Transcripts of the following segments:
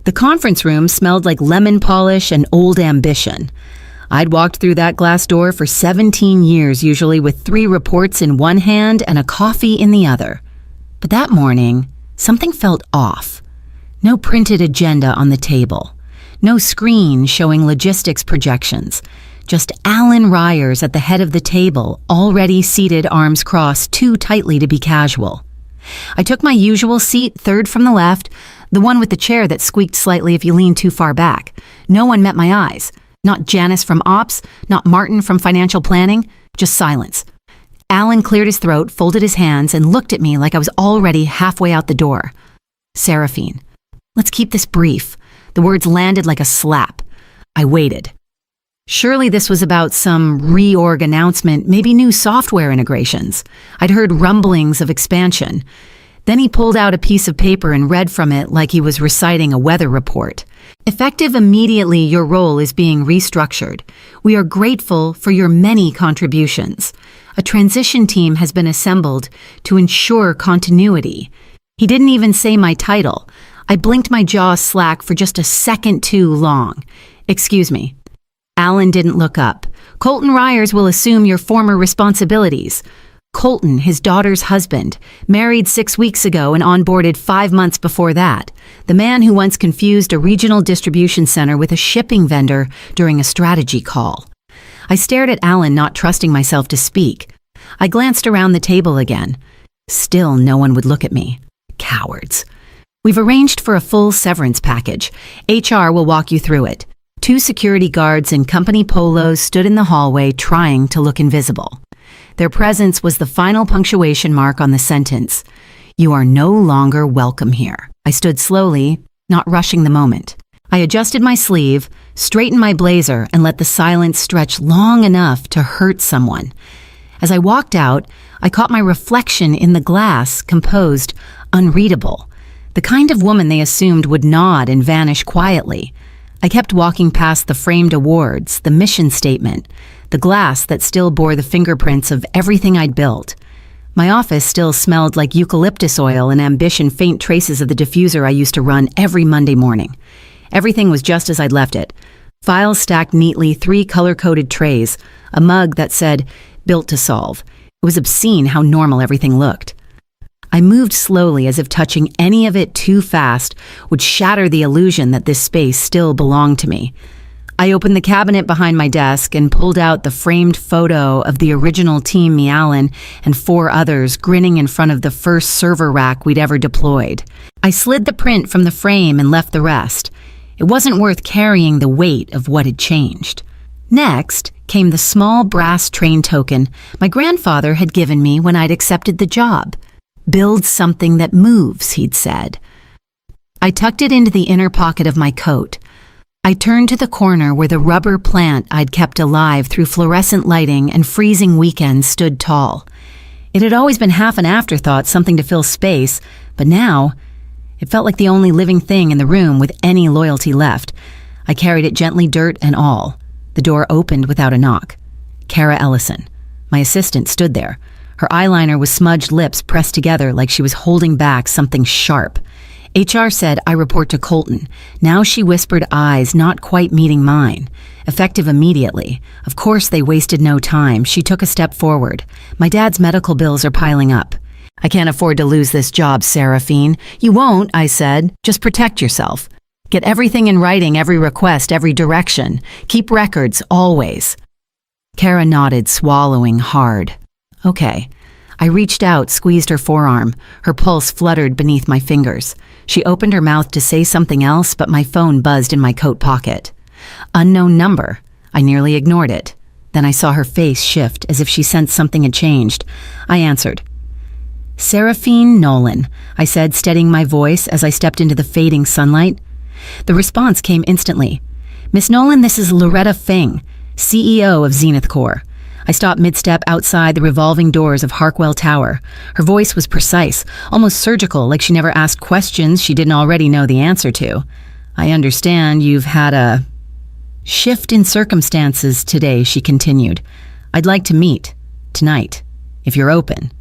The conference room smelled like lemon polish and old ambition. I'd walked through that glass door for 17 years, usually with 3 reports in one hand and a coffee in the other. But that morning, something felt off. No printed agenda on the table. No screen showing logistics projections. Just Alan Ryers at the head of the table, already seated arms crossed too tightly to be casual. I took my usual seat, third from the left, the one with the chair that squeaked slightly if you leaned too far back. No one met my eyes. Not Janice from Ops, not Martin from Financial Planning, just silence. Alan cleared his throat, folded his hands, and looked at me like I was already halfway out the door. Seraphine. Let's keep this brief. The words landed like a slap. I waited. Surely this was about some reorg announcement, maybe new software integrations. I'd heard rumblings of expansion. Then he pulled out a piece of paper and read from it like he was reciting a weather report. Effective immediately, your role is being restructured. We are grateful for your many contributions. A transition team has been assembled to ensure continuity. He didn't even say my title. I blinked my jaw slack for just a second too long. Excuse me. Alan didn't look up. Colton Ryers will assume your former responsibilities. Colton, his daughter's husband, married 6 weeks ago and onboarded 5 months before that. The man who once confused a regional distribution center with a shipping vendor during a strategy call. I stared at Alan, not trusting myself to speak. I glanced around the table again. Still, no one would look at me. Cowards. We've arranged for a full severance package. HR will walk you through it. 2 security guards in company polos stood in the hallway trying to look invisible. Their presence was the final punctuation mark on the sentence. You are no longer welcome here. I stood slowly, not rushing the moment. I adjusted my sleeve, straightened my blazer, and let the silence stretch long enough to hurt someone. As I walked out, I caught my reflection in the glass, composed, unreadable. The kind of woman they assumed would nod and vanish quietly. I kept walking past the framed awards, the mission statement, the glass that still bore the fingerprints of everything I'd built. My office still smelled like eucalyptus oil and ambition faint traces of the diffuser I used to run every Monday morning. Everything was just as I'd left it. Files stacked neatly, 3 color-coded trays, a mug that said, "Built to solve." It was obscene how normal everything looked. I moved slowly, as if touching any of it too fast would shatter the illusion that this space still belonged to me. I opened the cabinet behind my desk and pulled out the framed photo of the original team, me, Alan, and 4 others grinning in front of the first server rack we'd ever deployed. I slid the print from the frame and left the rest. It wasn't worth carrying the weight of what had changed. Next came the small brass train token my grandfather had given me when I'd accepted the job. Build something that moves, he'd said. I tucked it into the inner pocket of my coat. I turned to the corner where the rubber plant I'd kept alive through fluorescent lighting and freezing weekends stood tall. It had always been half an afterthought, something to fill space, but now it felt like the only living thing in the room with any loyalty left. I carried it gently, dirt and all. The door opened without a knock. Kara Ellison, my assistant, stood there. Her eyeliner with smudged lips pressed together like she was holding back something sharp. HR said I report to Colton. Now she whispered eyes not quite meeting mine. Effective immediately. Of course they wasted no time. She took a step forward. My dad's medical bills are piling up. I can't afford to lose this job, Seraphine. You won't, I said. Just protect yourself. Get everything in writing, every request, every direction. Keep records, always. Kara nodded, swallowing hard. Okay. I reached out, squeezed her forearm. Her pulse fluttered beneath my fingers. She opened her mouth to say something else, but my phone buzzed in my coat pocket. Unknown number. I nearly ignored it. Then I saw her face shift, as if she sensed something had changed. I answered. Seraphine Nolan, I said, steadying my voice as I stepped into the fading sunlight. The response came instantly. Miss Nolan, this is Loretta Fing, CEO of Zenith Corp. I stopped mid-step outside the revolving doors of Harkwell Tower. Her voice was precise, almost surgical, like she never asked questions she didn't already know the answer to. I understand you've had a shift in circumstances today, she continued. I'd like to meet, tonight, if you're open.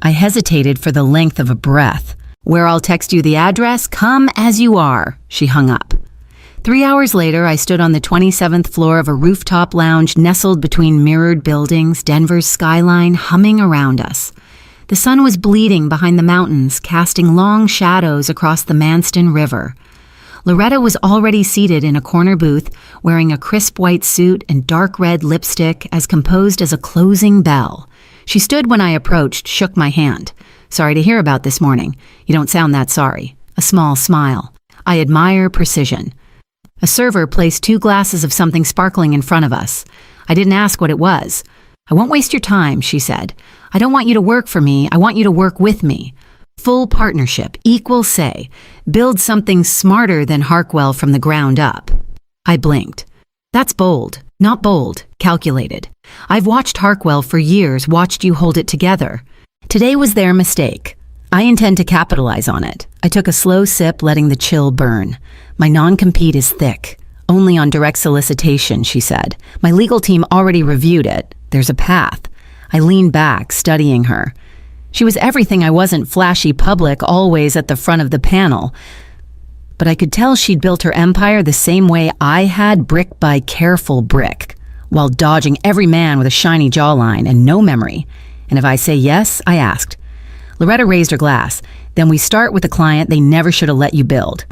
I hesitated for the length of a breath. Where I'll text you the address, come as you are. She hung up. 3 hours later, I stood on the 27th floor of a rooftop lounge nestled between mirrored buildings, Denver's skyline humming around us. The sun was bleeding behind the mountains, casting long shadows across the Manston River. Loretta was already seated in a corner booth, wearing a crisp white suit and dark red lipstick as composed as a closing bell. She stood when I approached, shook my hand. Sorry to hear about this morning. You don't sound that sorry. A small smile. I admire precision. A server placed 2 glasses of something sparkling in front of us. I didn't ask what it was. I won't waste your time, she said. I don't want you to work for me. I want you to work with me. Full partnership, equal say. Build something smarter than Harkwell from the ground up. I blinked. That's bold. Not bold, calculated. I've watched Harkwell for years, watched you hold it together. Today was their mistake. I intend to capitalize on it. I took a slow sip, letting the chill burn. My non-compete is thick. Only on direct solicitation, she said. My legal team already reviewed it. There's a path. I leaned back, studying her. She was everything I wasn't: flashy public, always at the front of the panel. But I could tell she'd built her empire the same way I had, brick by careful brick, while dodging every man with a shiny jawline and no memory. And if I say yes, I asked. Loretta raised her glass. Then we start with a client they never should have let you build.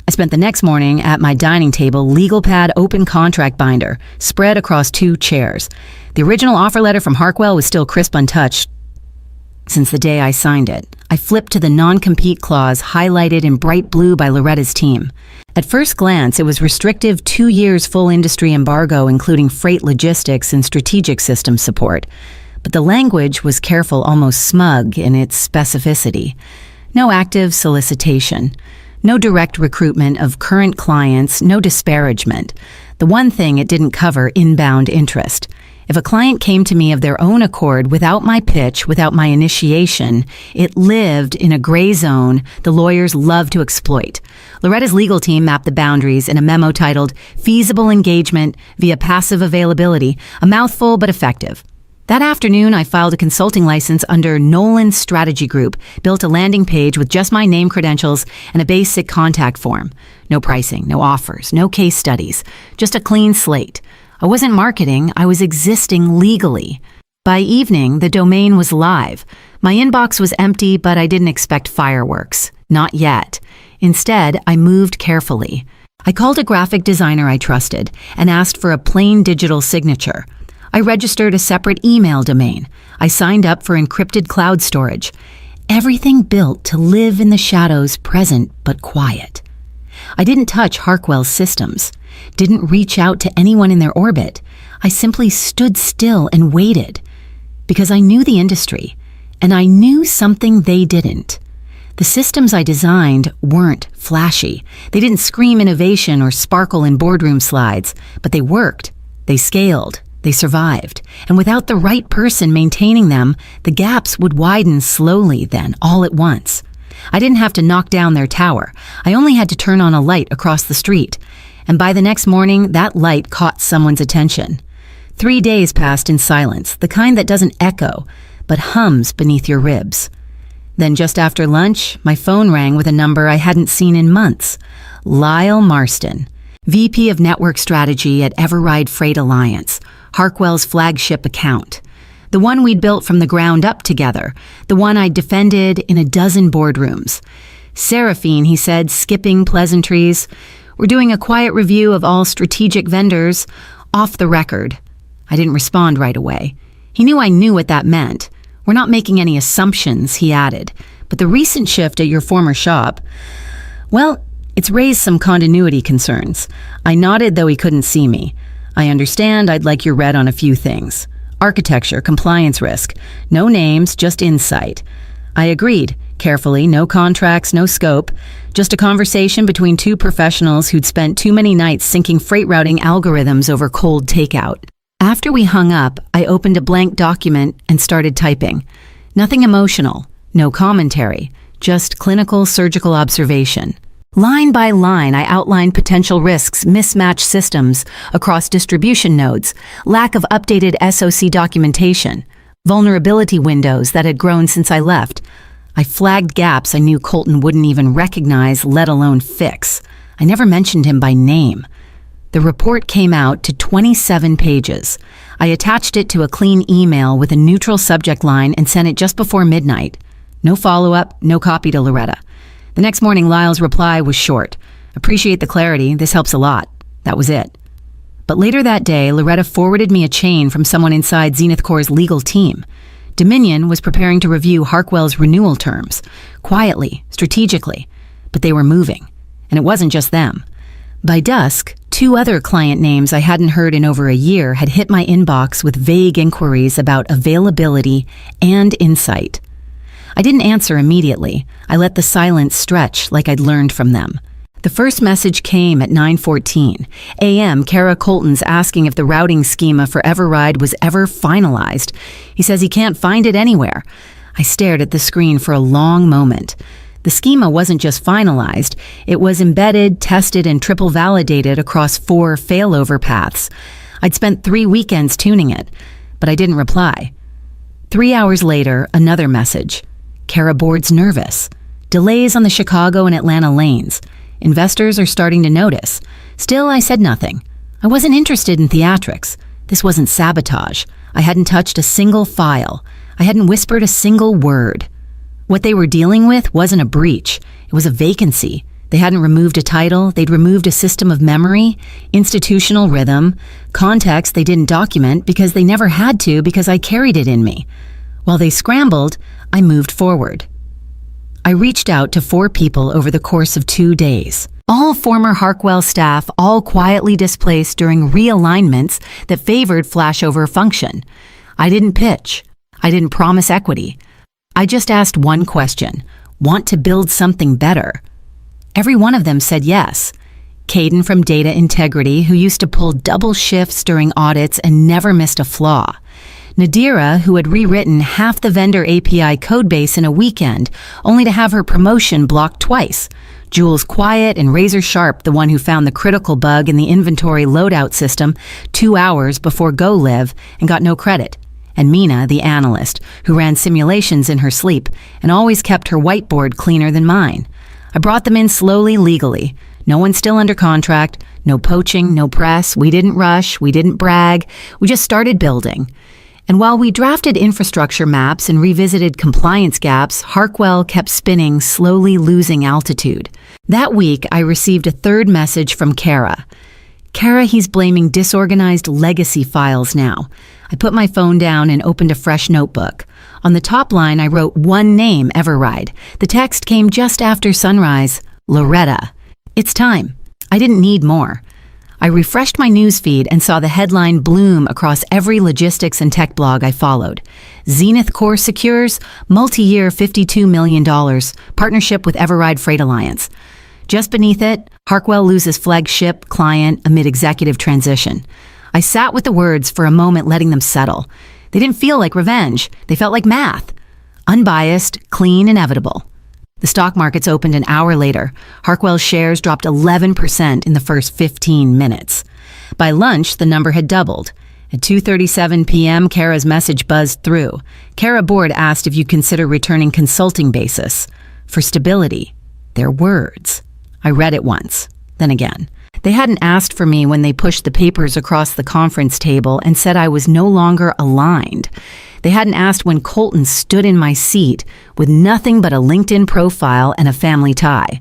I spent the next morning at my dining table, legal pad, open contract binder, spread across 2 chairs. The original offer letter from Harkwell was still crisp untouched since the day I signed it. I flipped to the non-compete clause highlighted in bright blue by Loretta's team. At first glance, it was restrictive: 2 years full industry embargo, including freight logistics and strategic system support. But the language was careful, almost smug in its specificity. No active solicitation. No direct recruitment of current clients, no disparagement. The one thing it didn't cover: inbound interest. If a client came to me of their own accord, without my pitch, without my initiation, it lived in a gray zone the lawyers love to exploit. Loretta's legal team mapped the boundaries in a memo titled "Feasible Engagement via Passive Availability," a mouthful but effective. That afternoon, I filed a consulting license under Nolan Strategy Group, built a landing page with just my name, credentials, and a basic contact form. No pricing, no offers, no case studies, just a clean slate. I wasn't marketing, I was existing legally. By evening, the domain was live. My inbox was empty, but I didn't expect fireworks. Not yet. Instead, I moved carefully. I called a graphic designer I trusted and asked for a plain digital signature. I registered a separate email domain. I signed up for encrypted cloud storage. Everything built to live in the shadows, present but quiet. I didn't touch Harkwell's systems, didn't reach out to anyone in their orbit. I simply stood still and waited, because I knew the industry, and I knew something they didn't. The systems I designed weren't flashy. They didn't scream innovation or sparkle in boardroom slides, but they worked, they scaled, they survived. And without the right person maintaining them, the gaps would widen slowly then, all at once. I didn't have to knock down their tower. I only had to turn on a light across the street. And by the next morning, that light caught someone's attention. 3 days passed in silence, the kind that doesn't echo, but hums beneath your ribs. Then just after lunch, my phone rang with a number I hadn't seen in months. Lyle Marston, VP of Network Strategy at Everride Freight Alliance, Harkwell's flagship account. The one we'd built from the ground up together, the one I'd defended in a dozen boardrooms. Seraphine, he said, skipping pleasantries. We're doing a quiet review of all strategic vendors, off the record. I didn't respond right away. He knew I knew what that meant. We're not making any assumptions, he added. But the recent shift at your former shop, well, it's raised some continuity concerns. I nodded, though he couldn't see me. I understand I'd like your read on a few things. Architecture, compliance risk. No names, just insight. I agreed, carefully, no contracts, no scope. Just a conversation between 2 professionals who'd spent too many nights syncing freight routing algorithms over cold takeout. After we hung up, I opened a blank document and started typing. Nothing emotional, no commentary, just clinical surgical observation. Line by line, I outlined potential risks, mismatched systems across distribution nodes, lack of updated SOC documentation, vulnerability windows that had grown since I left. I flagged gaps I knew Colton wouldn't even recognize, let alone fix. I never mentioned him by name. The report came out to 27 pages. I attached it to a clean email with a neutral subject line and sent it just before midnight. No follow-up, no copy to Loretta. The next morning, Lyle's reply was short. Appreciate the clarity, this helps a lot. That was it. But later that day, Loretta forwarded me a chain from someone inside Zenith Corp's legal team. Dominion was preparing to review Harkwell's renewal terms, quietly, strategically, but they were moving. And it wasn't just them. By dusk, 2 other client names I hadn't heard in over a year had hit my inbox with vague inquiries about availability and insight. I didn't answer immediately. I let the silence stretch like I'd learned from them. The first message came at 9:14 a.m. Kara Colton's asking if the routing schema for Everride was ever finalized. He says he can't find it anywhere. I stared at the screen for a long moment. The schema wasn't just finalized, it was embedded, tested, and triple validated across 4 failover paths. I'd spent 3 weekends tuning it, but I didn't reply. 3 hours later, another message. Kara Board's nervous. Delays on the Chicago and Atlanta lanes. Investors are starting to notice. Still, I said nothing. I wasn't interested in theatrics. This wasn't sabotage. I hadn't touched a single file. I hadn't whispered a single word. What they were dealing with wasn't a breach. It was a vacancy. They hadn't removed a title. They'd removed a system of memory, institutional rhythm, context they didn't document because they never had to because I carried it in me. While they scrambled, I moved forward. I reached out to 4 people over the course of 2 days. All former Harkwell staff, all quietly displaced during realignments that favored flashover function. I didn't pitch. I didn't promise equity. I just asked one question. Want to build something better? Every one of them said yes. Caden from Data Integrity, who used to pull double shifts during audits and never missed a flaw. Nadira, who had rewritten half the vendor API codebase in a weekend, only to have her promotion blocked twice. Jules Quiet and Razor Sharp, the one who found the critical bug in the inventory loadout system 2 hours before go live and got no credit. And Mina, the analyst, who ran simulations in her sleep and always kept her whiteboard cleaner than mine. I brought them in slowly, legally. No one's still under contract, no poaching, no press. We didn't rush, we didn't brag. We just started building. And while we drafted infrastructure maps and revisited compliance gaps, Harkwell kept spinning, slowly losing altitude. That week, I received a 3rd message from Kara. Kara, he's blaming disorganized legacy files now. I put my phone down and opened a fresh notebook. On the top line, I wrote one name, Everride. The text came just after sunrise. Loretta. It's time. I didn't need more. I refreshed my newsfeed and saw the headline bloom across every logistics and tech blog I followed. Zenith Corp secures multi-year $52 million, partnership with Everride Freight Alliance. Just beneath it, Harkwell loses flagship client amid executive transition. I sat with the words for a moment, letting them settle. They didn't feel like revenge. They felt like math. Unbiased, clean, inevitable. The stock markets opened an hour later. Harkwell's shares dropped 11% in the first 15 minutes. By lunch, the number had doubled. At 2:37 p.m., Kara's message buzzed through. Kara Board asked if you'd consider returning consulting basis. For stability. Their words. I read it once, then again. They hadn't asked for me when they pushed the papers across the conference table and said I was no longer aligned. They hadn't asked when Colton stood in my seat with nothing but a LinkedIn profile and a family tie.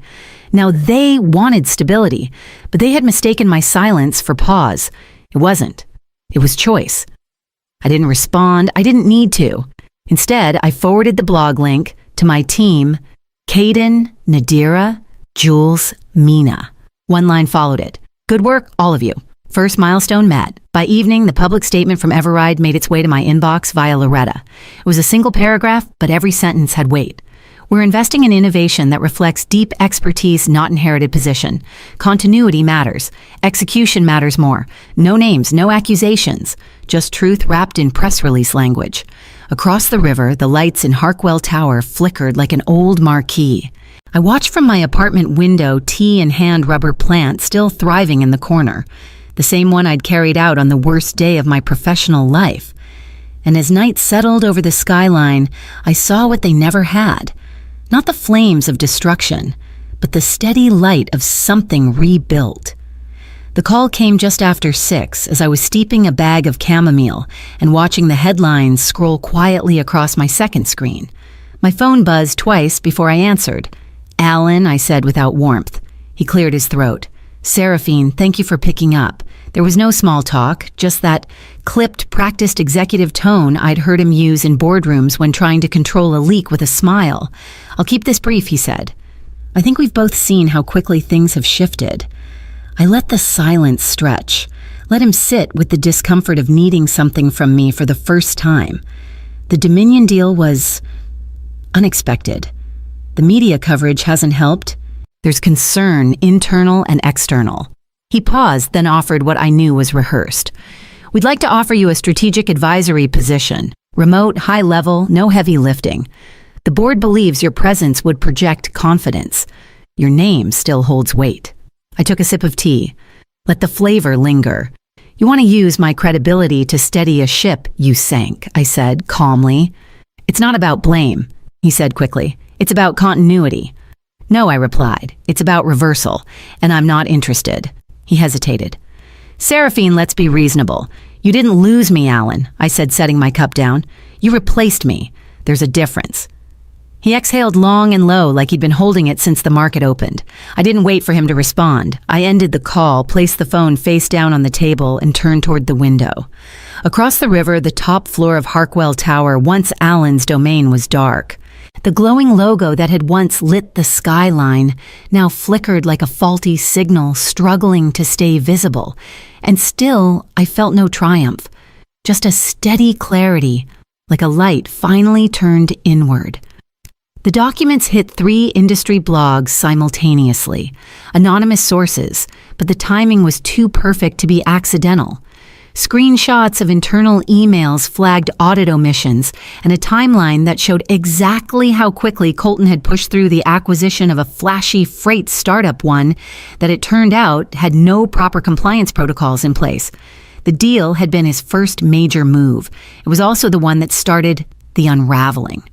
Now they wanted stability, but they had mistaken my silence for pause. It wasn't. It was choice. I didn't respond. I didn't need to. Instead, I forwarded the blog link to my team, Caden, Nadira, Jules, Mina. One line followed it. Good work, all of you. First milestone met. By evening, the public statement from Everride made its way to my inbox via Loretta. It was a single paragraph, but every sentence had weight. We're investing in innovation that reflects deep expertise, not inherited position. Continuity matters. Execution matters more. No names, no accusations. Just truth wrapped in press release language. Across the river, the lights in Harkwell Tower flickered like an old marquee. I watched from my apartment window tea and hand rubber plant still thriving in the corner. The same one I'd carried out on the worst day of my professional life. And as night settled over the skyline, I saw what they never had. Not the flames of destruction, but the steady light of something rebuilt. The call came just after 6 as I was steeping a bag of chamomile and watching the headlines scroll quietly across my second screen. My phone buzzed twice before I answered. "Alan," I said without warmth. He cleared his throat. "Seraphine, thank you for picking up." There was no small talk, just that clipped, practiced executive tone I'd heard him use in boardrooms when trying to control a leak with a smile. "I'll keep this brief," he said. "I think we've both seen how quickly things have shifted." I let the silence stretch, let him sit with the discomfort of needing something from me for the first time. The Dominion deal was unexpected. The media coverage hasn't helped. There's concern, internal and external. He paused, then offered what I knew was rehearsed. "We'd like to offer you a strategic advisory position. Remote, high level, no heavy lifting. The board believes your presence would project confidence. Your name still holds weight." I took a sip of tea. Let the flavor linger. "You want to use my credibility to steady a ship you sank," I said calmly. "It's not about blame," he said quickly. "It's about continuity." "No," I replied. "It's about reversal, and I'm not interested." He hesitated. "Seraphine, let's be reasonable. You didn't lose me, Alan," I said, setting my cup down. "You replaced me. There's a difference." He exhaled long and low, like he'd been holding it since the market opened. I didn't wait for him to respond. I ended the call, placed the phone face down on the table, and turned toward the window. Across the river, the top floor of Harkwell Tower, once Alan's domain, was dark. The glowing logo that had once lit the skyline now flickered like a faulty signal, struggling to stay visible. And still, I felt no triumph, just a steady clarity, like a light finally turned inward. The documents hit 3 industry blogs simultaneously, anonymous sources, but the timing was too perfect to be accidental. Screenshots of internal emails flagged audit omissions, and a timeline that showed exactly how quickly Colton had pushed through the acquisition of a flashy freight startup one that it turned out had no proper compliance protocols in place. The deal had been his first major move. It was also the one that started the unraveling.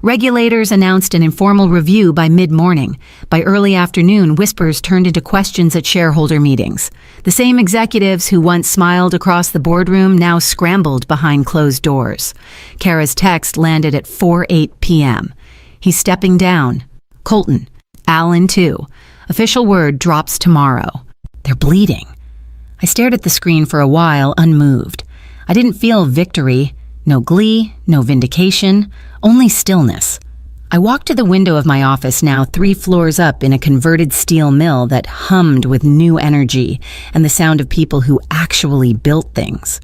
Regulators announced an informal review by mid-morning. By early afternoon, whispers turned into questions at shareholder meetings. The same executives who once smiled across the boardroom now scrambled behind closed doors. Kara's text landed at 4:08 p.m. "He's stepping down. Colton. Alan, too. Official word drops tomorrow." They're bleeding. I stared at the screen for a while, unmoved. I didn't feel victory. No glee, no vindication, only stillness. I walked to the window of my office, now 3 floors up in a converted steel mill that hummed with new energy and the sound of people who actually built things.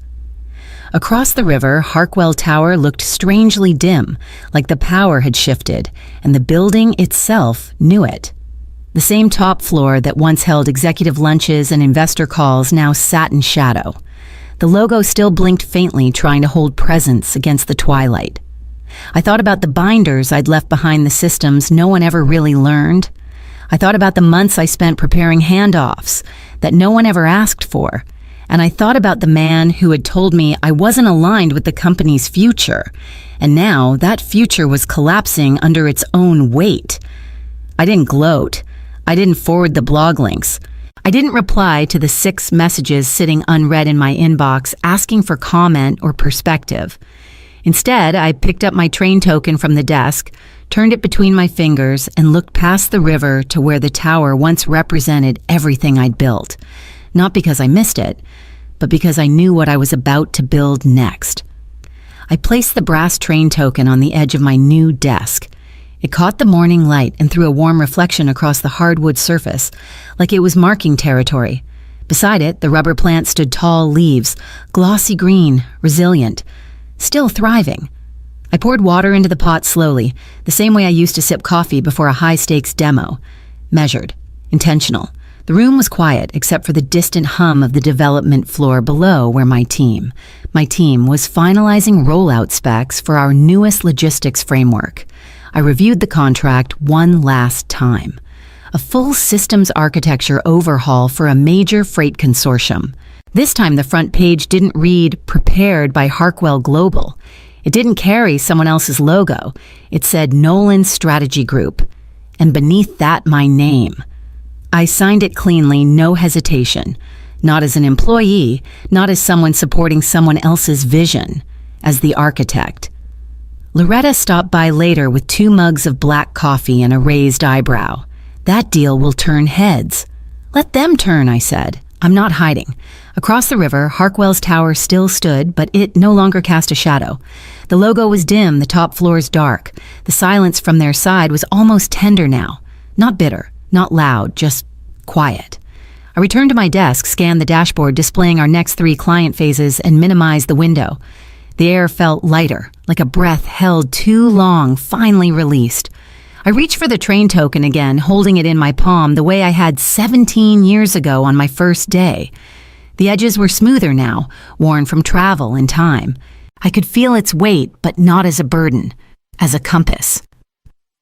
Across the river, Harkwell Tower looked strangely dim, like the power had shifted, and the building itself knew it. The same top floor that once held executive lunches and investor calls now sat in shadow. The logo still blinked faintly, trying to hold presence against the twilight. I thought about the binders I'd left behind, the systems no one ever really learned. I thought about the months I spent preparing handoffs that no one ever asked for. And I thought about the man who had told me I wasn't aligned with the company's future. And now that future was collapsing under its own weight. I didn't gloat. I didn't forward the blog links. I didn't reply to the 6 messages sitting unread in my inbox asking for comment or perspective. Instead, I picked up my train token from the desk, turned it between my fingers, and looked past the river to where the tower once represented everything I'd built. Not because I missed it, but because I knew what I was about to build next. I placed the brass train token on the edge of my new desk. It caught the morning light and threw a warm reflection across the hardwood surface, like it was marking territory. Beside it, the rubber plant stood tall leaves, glossy green, resilient, still thriving. I poured water into the pot slowly, the same way I used to sip coffee before a high-stakes demo. Measured, intentional. The room was quiet, except for the distant hum of the development floor below where my team was finalizing rollout specs for our newest logistics framework. I reviewed the contract one last time. A full systems architecture overhaul for a major freight consortium. This time the front page didn't read "Prepared by Harkwell Global." It didn't carry someone else's logo. It said Nolan Strategy Group, and beneath that, my name. I signed it cleanly, no hesitation. Not as an employee, not as someone supporting someone else's vision, as the architect. Loretta stopped by later with 2 mugs of black coffee and a raised eyebrow. That deal will turn heads. Let them turn, I said. I'm not hiding. Across the river, Harkwell's tower still stood, but it no longer cast a shadow. The logo was dim, the top floors dark. The silence from their side was almost tender now. Not bitter, not loud, just quiet. I returned to my desk, scanned the dashboard displaying our next 3 client phases, and minimized the window. The air felt lighter, like a breath held too long, finally released. I reached for the train token again, holding it in my palm the way I had 17 years ago on my first day. The edges were smoother now, worn from travel and time. I could feel its weight, but not as a burden, as a compass.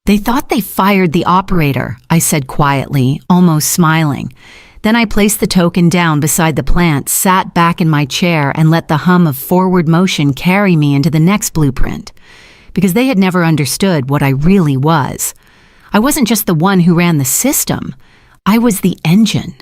They thought they fired the operator, I said quietly, almost smiling. Then I placed the token down beside the plant, sat back in my chair, and let the hum of forward motion carry me into the next blueprint. Because they had never understood what I really was. I wasn't just the one who ran the system. I was the engine.